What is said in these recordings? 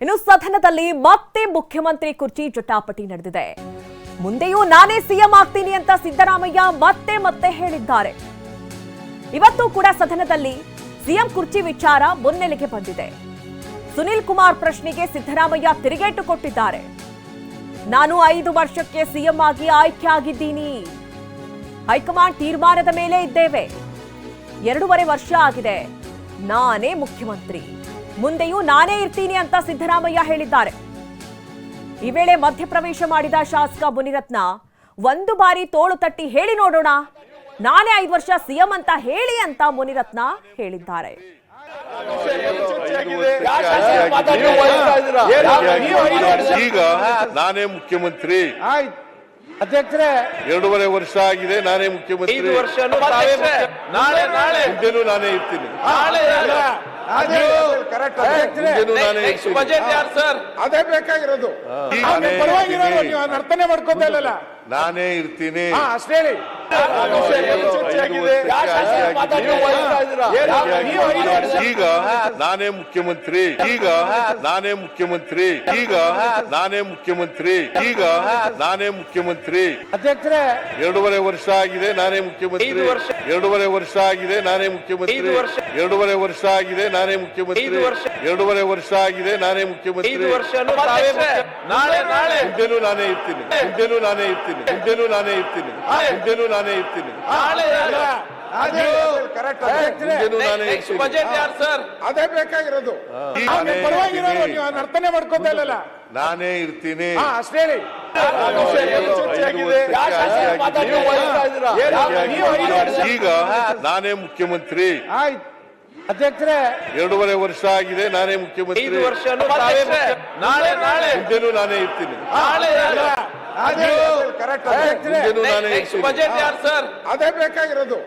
ಇನ್ನು ಸದನದಲ್ಲಿ ಮತ್ತೆ ಮುಖ್ಯಮಂತ್ರಿ ಕುರ್ಚಿ ಜಟಾಪಟಿ ನಡೆದಿದೆ. ಮುಂದೆಯೂ ನಾನೇ ಸಿಎಂ ಆಗ್ತೀನಿ ಅಂತ ಸಿದ್ದರಾಮಯ್ಯ ಮತ್ತೆ ಮತ್ತೆ ಹೇಳಿದ್ದಾರೆ. ಇವತ್ತು ಕೂಡ ಸದನದಲ್ಲಿ ಸಿಎಂ ಕುರ್ಚಿ ವಿಚಾರ ಮುನ್ನೆಲೆಗೆ ಬಂದಿದೆ. ಸುನಿಲ್ ಕುಮಾರ್ ಪ್ರಶ್ನೆಗೆ ಸಿದ್ದರಾಮಯ್ಯ ತಿರುಗೇಟು ಕೊಟ್ಟಿದ್ದಾರೆ. ನಾನು 5 ವರ್ಷಕ್ಕೆ ಸಿಎಂ ಆಗಿ ಆಯ್ಕೆ ಆಗಿದ್ದೀನಿ. ಹೈಕಮಾಂಡ್ ತೀರ್ಮಾನದ ಮೇಲೆ ಇದ್ದೇವೆ. 2.5 ವರ್ಷ ಆಗಿದೆ. ನಾನೇ ಮುಖ್ಯಮಂತ್ರಿ, ಮುಂದೆಯೂ ನಾನೇ ಇರ್ತೀನಿ ಅಂತ ಸಿದ್ದರಾಮಯ್ಯ ಹೇಳಿದ್ದಾರೆ. ಈ ವೇಳೆ ಮಧ್ಯಪ್ರವೇಶ ಮಾಡಿದ ಶಾಸಕ ಮುನಿರತ್ನ ಒಂದು ಬಾರಿ ತೋಳು ತಟ್ಟಿ ಹೇಳಿ ನೋಡೋಣ, ನಾನೇ 5 ವರ್ಷ ಸಿಎಂ ಅಂತ ಹೇಳಿ ಅಂತ ಮುನಿರತ್ನ ಹೇಳಿದ್ದಾರೆ. ಈಗ ನಾನೇ ಮುಖ್ಯಮಂತ್ರಿ ಅಧ್ಯಕ್ಷರೇ, 2.5 ವರ್ಷ ಆಗಿದೆ. ನಾನೇ ಮುಖ್ಯಮಂತ್ರಿ, ಮುಂದೆನೂ ನಾನೇ ಇರ್ತೀನಿ. ಅದೇ ಬೇಕಾಗಿರೋದು. ನೀವು ಅರ್ಥನೆ ಮಾಡ್ಕೋತಾ ಇಲ್ಲಲ್ಲ, ನಾನೇ ಇರ್ತೀನಿ ಅಷ್ಟೇ ಹೇಳಿ. ಈಗ ನಾನೇ ಮುಖ್ಯಮಂತ್ರಿ, ಈಗ ನಾನೇ ಮುಖ್ಯಮಂತ್ರಿ, ಈಗ ನಾನೇ ಮುಖ್ಯಮಂತ್ರಿ, ಈಗ ನಾನೇ ಮುಖ್ಯಮಂತ್ರಿ. ಅಧ್ಯಕ್ಷರೇ, 2.5 ವರ್ಷ ಆಗಿದೆ. ನಾನೇ ಮುಖ್ಯಮಂತ್ರಿ, 2.5 ವರ್ಷ ಆಗಿದೆ. ನಾನೇ ಮುಖ್ಯಮಂತ್ರಿ, 2.5 ವರ್ಷ ಆಗಿದೆ. ನಾನೇ ಮುಖ್ಯಮಂತ್ರಿ, 2.5 ವರ್ಷ ಆಗಿದೆ. ನಾನೇ ಮುಖ್ಯಮಂತ್ರಿ, ಮುಂದೆನೂ ನಾನೇ ಇರ್ತೀನಿ, ಮುಂದೆನೂ ನಾನೇ ಇರ್ತೀನಿ, ಮುಂದೆನೂ ನಾನೇ ಇರ್ತೀನಿ, ಮುಂದೆನೂ ನಾನೇ ಇರ್ತೀನಿ. ಅದೇ ಬೇಕಾಗಿರೋದು. ನೀವು ಅರ್ಥನೆ ಮಾಡ್ಕೋತಾ ಇಲ್ಲಲ್ಲ, ನಾನೇ ಇರ್ತೀನಿ ಅಷ್ಟೇ ಹೇಳಿ. ಈಗ ನಾನೇ ಮುಖ್ಯಮಂತ್ರಿ. ಅಧ್ಯಕ್ಷರೇ, 2.5 ವರ್ಷ ಆಗಿದೆ. ನಾನೇ ಮುಖ್ಯಮಂತ್ರಿ, ಮುಂದೆನೂ ನಾನೇ ಇರ್ತೀನಿ, ಮುಂದೆನೂ ನಾನೇ ಇರ್ತೀನಿ. ಅದೇ ಬೇಕಾಗಿರೋದು.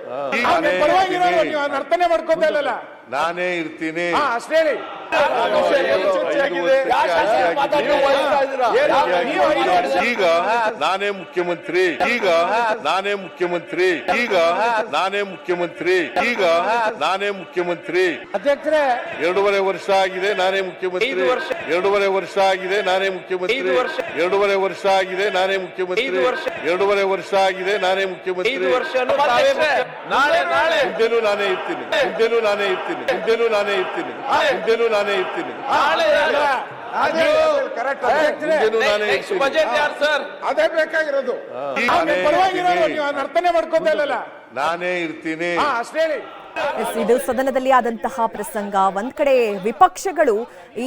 ನೀವು ಅರ್ಥನೆ ಮಾಡ್ಕೋತಾ ಇಲ್ಲಲ್ಲ, ನಾನೇ ಇರ್ತೀನಿ ಅಷ್ಟೇ ಹೇಳಿ. ಈಗ ನಾನೇ ಮುಖ್ಯಮಂತ್ರಿ, ಈಗ ನಾನೇ ಮುಖ್ಯಮಂತ್ರಿ, ಈಗ ನಾನೇ ಮುಖ್ಯಮಂತ್ರಿ, ಈಗ ನಾನೇ ಮುಖ್ಯಮಂತ್ರಿ. ಅಧ್ಯಕ್ಷರೇ, 2.5 ವರ್ಷ ಆಗಿದೆ. ನಾನೇ ಮುಖ್ಯಮಂತ್ರಿ, 2.5 ವರ್ಷ ಆಗಿದೆ. ನಾನೇ ಮುಖ್ಯಮಂತ್ರಿ, 2.5 ವರ್ಷ ಆಗಿದೆ. ನಾನೇ ಮುಖ್ಯಮಂತ್ರಿ, 2.5 ವರ್ಷ ಆಗಿದೆ. ನಾನೇ ಮುಖ್ಯಮಂತ್ರಿ, ಮುಂದೆನೂ ನಾನೇ ಇರ್ತೀನಿ, ಮುಂದೆನೂ ನಾನೇ ಇರ್ತೀನಿ, ಮುಂದೆನೂ ನಾನೇ ಇರ್ತೀನಿ, ಮುಂದೆನೂ ನಾನೇ ಇರ್ತೀನಿ. ಅದೇ ಬೇಕಾಗಿರೋದು. ನೀವು ಅರ್ಥನೆ ಮಾಡ್ಕೋತಾ ಇಲ್ಲಲ್ಲ, ನಾನೇ ಇರ್ತೀನಿ ಅಷ್ಟೇ ಹೇಳಿ. ಇದು ಸದನದಲ್ಲಿ ಆದಂತಹ ಪ್ರಸಂಗ. ಒಂದ್ ಕಡೆ ವಿಪಕ್ಷಗಳು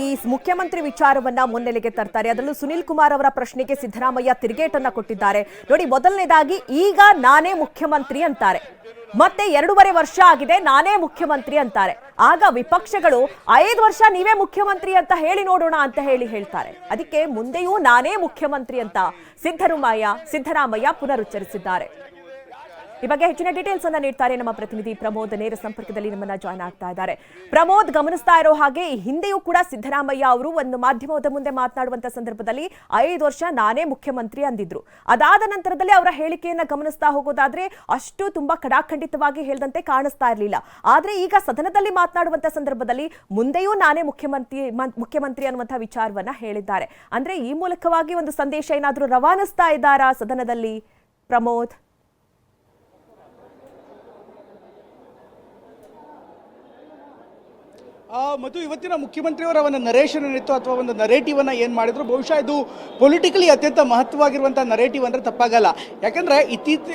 ಈ ಮುಖ್ಯಮಂತ್ರಿ ವಿಚಾರವನ್ನ ಮುನ್ನೆಲೆಗೆ ತರ್ತಾರೆ. ಅದರಲ್ಲೂ ಸುನಿಲ್ ಕುಮಾರ್ ಅವರ ಪ್ರಶ್ನೆಗೆ ಸಿದ್ದರಾಮಯ್ಯ ತಿರುಗೇಟನ್ನ ಕೊಟ್ಟಿದ್ದಾರೆ. ನೋಡಿ, ಮೊದಲನೇದಾಗಿ ಈಗ ನಾನೇ ಮುಖ್ಯಮಂತ್ರಿ ಅಂತಾರೆ, ಮತ್ತೆ 2.5 ವರ್ಷ ಆಗಿದೆ ನಾನೇ ಮುಖ್ಯಮಂತ್ರಿ ಅಂತಾರೆ. ಆಗ ವಿಪಕ್ಷಗಳು 5 ವರ್ಷ ನೀವೇ ಮುಖ್ಯಮಂತ್ರಿ ಅಂತ ಹೇಳಿ ನೋಡೋಣ ಅಂತ ಹೇಳ್ತಾರೆ. ಅದಕ್ಕೆ ಮುಂದೆಯೂ ನಾನೇ ಮುಖ್ಯಮಂತ್ರಿ ಅಂತ ಸಿದ್ದರಾಮಯ್ಯ ಪುನರುಚ್ಚರಿಸಿದ್ದಾರೆ. ಈ ಬಗ್ಗೆ ಹೆಚ್ಚಿನ ಡೀಟೇಲ್ಸ್ ಅನ್ನ ನೀಡ್ತಾರೆ ನಮ್ಮ ಪ್ರತಿನಿಧಿ ಪ್ರಮೋದ್. ನೇರ ಸಂಪರ್ಕದಲ್ಲಿ ನಮ್ಮನ್ನ ಜಾಯ್ನ್ ಆಗ್ತಾ ಇದ್ದಾರೆ. ಪ್ರಮೋದ್, ಗಮನಿಸ್ತಾ ಇರೋ ಹಾಗೆ ಈ ಹಿಂದೆಯೂ ಕೂಡ ಸಿದ್ದರಾಮಯ್ಯ ಅವರು ಒಂದು ಮಾಧ್ಯಮದ ಮುಂದೆ ಮಾತನಾಡುವಂತ ಸಂದರ್ಭದಲ್ಲಿ 5 ವರ್ಷ ನಾನೇ ಮುಖ್ಯಮಂತ್ರಿ ಅಂದಿದ್ರು. ಅದಾದ ನಂತರದಲ್ಲಿ ಅವರ ಹೇಳಿಕೆಯನ್ನ ಗಮನಿಸ್ತಾ ಹೋಗೋದಾದ್ರೆ ಅಷ್ಟು ತುಂಬಾ ಕಡಾಖಂಡಿತವಾಗಿ ಹೇಳಿದಂತೆ ಕಾಣಿಸ್ತಾ ಇರಲಿಲ್ಲ. ಆದ್ರೆ ಈಗ ಸದನದಲ್ಲಿ ಮಾತನಾಡುವಂತ ಸಂದರ್ಭದಲ್ಲಿ ಮುಂದೆಯೂ ನಾನೇ ಮುಖ್ಯಮಂತ್ರಿ ಅನ್ನುವಂತಹ ವಿಚಾರವನ್ನ ಹೇಳಿದ್ದಾರೆ. ಅಂದ್ರೆ ಈ ಮೂಲಕವಾಗಿ ಒಂದು ಸಂದೇಶ ಏನಾದ್ರೂ ರವಾನಿಸ್ತಾ ಇದ್ದಾರಾ ಸದನದಲ್ಲಿ ಪ್ರಮೋದ್? ಮತ್ತು ಇವತ್ತಿನ ಮುಖ್ಯಮಂತ್ರಿಯವರ ಒಂದು ನರೇಷನ್ ಏನಿತ್ತು ಅಥವಾ ಒಂದು ನರೇಟಿವ್ ಅನ್ನ ಏನು ಮಾಡಿದ್ರು, ಬಹುಶಃ ಇದು ಪೊಲಿಟಿಕಲಿ ಅತ್ಯಂತ ಮಹತ್ವವಾಗಿರುವಂಥ ನರೇಟಿವ್ ಅಂದರೆ ತಪ್ಪಾಗಲ್ಲ. ಯಾಕಂದರೆ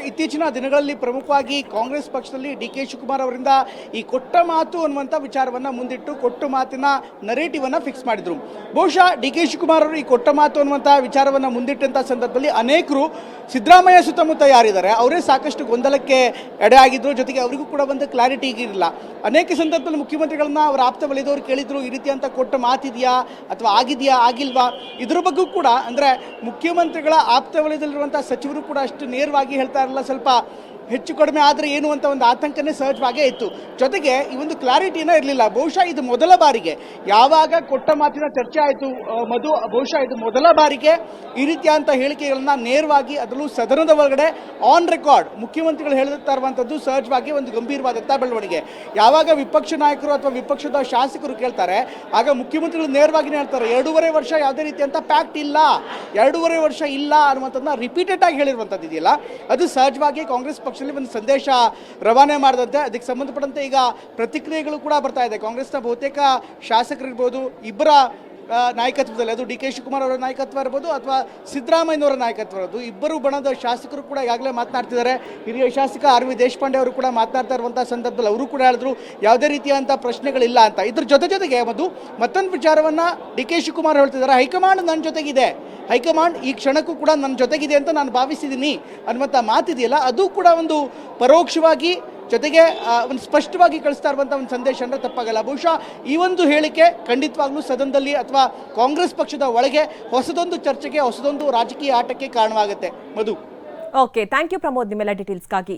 ಇತ್ತೀಚಿನ ದಿನಗಳಲ್ಲಿ ಪ್ರಮುಖವಾಗಿ ಕಾಂಗ್ರೆಸ್ ಪಕ್ಷದಲ್ಲಿ ಡಿ ಕೆ ಶಿವಕುಮಾರ್ ಅವರಿಂದ ಈ ಕೊಟ್ಟ ಮಾತು ಅನ್ನುವಂಥ ವಿಚಾರವನ್ನು ಮುಂದಿಟ್ಟು ಕೊಟ್ಟ ಮಾತಿನ ನರೇಟಿವ್ ಅನ್ನು ಫಿಕ್ಸ್ ಮಾಡಿದ್ರು. ಬಹುಶಃ ಡಿ ಕೆ ಶಿವಕುಮಾರ್ ಅವರು ಈ ಕೊಟ್ಟ ಮಾತು ಅನ್ನುವಂಥ ವಿಚಾರವನ್ನು ಮುಂದಿಟ್ಟಂಥ ಸಂದರ್ಭದಲ್ಲಿ ಅನೇಕರು ಸಿದ್ದರಾಮಯ್ಯ ಸುತ್ತಮುತ್ತ ಯಾರಿದ್ದಾರೆ ಅವರೇ ಸಾಕಷ್ಟು ಗೊಂದಲಕ್ಕೆ ಎಡೆ ಆಗಿದ್ರು. ಜೊತೆಗೆ ಅವರಿಗೂ ಕೂಡ ಒಂದು ಕ್ಲಾರಿಟಿ ಇರಲಿಲ್ಲ. ಅನೇಕ ಸಂದರ್ಭದಲ್ಲಿ ಮುಖ್ಯಮಂತ್ರಿಗಳನ್ನ ಅವರ ಆಪ್ತ ವಲಯದವರು ಕೇಳಿದ್ರು, ಈ ರೀತಿ ಅಂತ ಕೊಟ್ಟ ಮಾತಿದೆಯಾ ಅಥವಾ ಆಗಿದೆಯಾ ಆಗಿಲ್ವಾ, ಇದ್ರ ಬಗ್ಗೆ ಕೂಡ ಅಂದರೆ ಮುಖ್ಯಮಂತ್ರಿಗಳ ಆಪ್ತ ವಲಯದಲ್ಲಿರುವಂಥ ಸಚಿವರು ಕೂಡ ಅಷ್ಟು ನೇರವಾಗಿ ಹೇಳ್ತಾ ಇರಲ್ಲ, ಸ್ವಲ್ಪ ಹೆಚ್ಚು ಕಡಿಮೆ ಆದರೆ ಏನು ಅಂತ ಒಂದು ಆತಂಕನೇ ಸಹಜವಾಗೇ ಇತ್ತು. ಜೊತೆಗೆ ಈ ಒಂದು ಕ್ಲಾರಿಟಿನ ಇರಲಿಲ್ಲ. ಬಹುಶಃ ಇದು ಮೊದಲ ಬಾರಿಗೆ ಯಾವಾಗ ಕೊಟ್ಟ ಮಾತಿನ ಚರ್ಚೆ ಆಯಿತು ಮಧು, ಬಹುಶಃ ಇದು ಮೊದಲ ಬಾರಿಗೆ ಈ ರೀತಿಯಾದಂಥ ಹೇಳಿಕೆಗಳನ್ನ ನೇರವಾಗಿ ಅದರಲ್ಲೂ ಸದನದ ಒಳಗಡೆ ಆನ್ ರೆಕಾರ್ಡ್ ಮುಖ್ಯಮಂತ್ರಿಗಳು ಹೇಳ್ತಾ ಇರುವಂಥದ್ದು ಸಹಜವಾಗಿ ಒಂದು ಗಂಭೀರವಾದಂಥ ಬೆಳವಣಿಗೆ. ಯಾವಾಗ ವಿಪಕ್ಷ ನಾಯಕರು ಅಥವಾ ವಿಪಕ್ಷದ ಶಾಸಕರು ಕೇಳ್ತಾರೆ ಆಗ ಮುಖ್ಯಮಂತ್ರಿಗಳು ನೇರವಾಗಿನೇ ಹೇಳ್ತಾರೆ 2.5 ವರ್ಷ ಯಾವುದೇ ರೀತಿಯಂಥ ಪ್ಯಾಕ್ಟ್ ಇಲ್ಲ, 2.5 ವರ್ಷ ಇಲ್ಲ ಅನ್ನುವಂಥದ್ದನ್ನ ರಿಪೀಟೆಡ್ ಆಗಿ ಹೇಳಿರುವಂಥದ್ದು ಇದೆಯಲ್ಲ, ಅದು ಸಹಜವಾಗಿ ಕಾಂಗ್ರೆಸ್ ಪಕ್ಷದಲ್ಲಿ ಒಂದು ಸಂದೇಶ ರವಾನೆ ಮಾಡಿದಂತೆ. ಅದಕ್ಕೆ ಸಂಬಂಧಪಟ್ಟಂತೆ ಈಗ ಪ್ರತಿಕ್ರಿಯೆಗಳು ಕೂಡ ಬರ್ತಾ ಇದೆ. ಕಾಂಗ್ರೆಸ್ನ ಬಹುತೇಕ ಶಾಸಕರಿರ್ಬೋದು, ಇಬ್ಬರ ನಾಯಕತ್ವದಲ್ಲಿ, ಅದು ಡಿ ಕೆ ಶಿವಕುಮಾರ್ ಅವರ ನಾಯಕತ್ವ ಇರ್ಬೋದು ಅಥವಾ ಸಿದ್ದರಾಮಯ್ಯನವರ ನಾಯಕತ್ವ ಇರೋದು, ಇಬ್ಬರು ಬಣದ ಶಾಸಕರು ಕೂಡ ಈಗಾಗಲೇ ಮಾತನಾಡ್ತಿದ್ದಾರೆ. ಹಿರಿಯ ಶಾಸಕ ಆರ್ ವಿ ದೇಶಪಾಂಡೆ ಅವರು ಕೂಡ ಮಾತನಾಡ್ತಾ ಇರುವಂಥ ಸಂದರ್ಭದಲ್ಲಿ ಅವರು ಕೂಡ ಹೇಳಿದ್ರು ಯಾವುದೇ ರೀತಿಯಾದಂಥ ಪ್ರಶ್ನೆಗಳಿಲ್ಲ ಅಂತ. ಇದ್ರ ಜೊತೆಗೆ ಮತ್ತೊಂದು ವಿಚಾರವನ್ನು ಡಿ ಕೆ ಶಿವಕುಮಾರ್ ಹೇಳ್ತಿದ್ದಾರೆ, ಹೈಕಮಾಂಡ್ ನನ್ನ ಜೊತೆಗಿದೆ, ಹೈಕಮಾಂಡ್ ಈ ಕ್ಷಣಕ್ಕೂ ಕೂಡ ನನ್ನ ಜೊತೆಗಿದೆ ಅಂತ ನಾನು ಭಾವಿಸಿದ್ದೀನಿ ಅನ್ನುವಂಥ ಮಾತಿದೆಯಲ್ಲ, ಅದು ಕೂಡ ಒಂದು ಪರೋಕ್ಷವಾಗಿ ಜೊತೆಗೆ ಒಂದು ಸ್ಪಷ್ಟವಾಗಿ ಕಳಿಸ್ತಾ ಇರುವಂಥ ಒಂದು ಸಂದೇಶ ಅಂದರೆ ತಪ್ಪಾಗಲ್ಲ. ಬಹುಶಃ ಈ ಒಂದು ಹೇಳಿಕೆ ಖಂಡಿತವಾಗ್ಲೂ ಸದನದಲ್ಲಿ ಅಥವಾ ಕಾಂಗ್ರೆಸ್ ಪಕ್ಷದ ಒಳಗೆ ಹೊಸದೊಂದು ಚರ್ಚೆಗೆ, ಹೊಸದೊಂದು ರಾಜಕೀಯ ಆಟಕ್ಕೆ ಕಾರಣವಾಗುತ್ತೆ. ಮಧು. ಓಕೆ, ಥ್ಯಾಂಕ್ ಯು ಪ್ರಮೋದ್ ನಿಮ್ಮೆಲ್ಲ ಡೀಟೇಲ್ಸ್ಗಾಗಿ.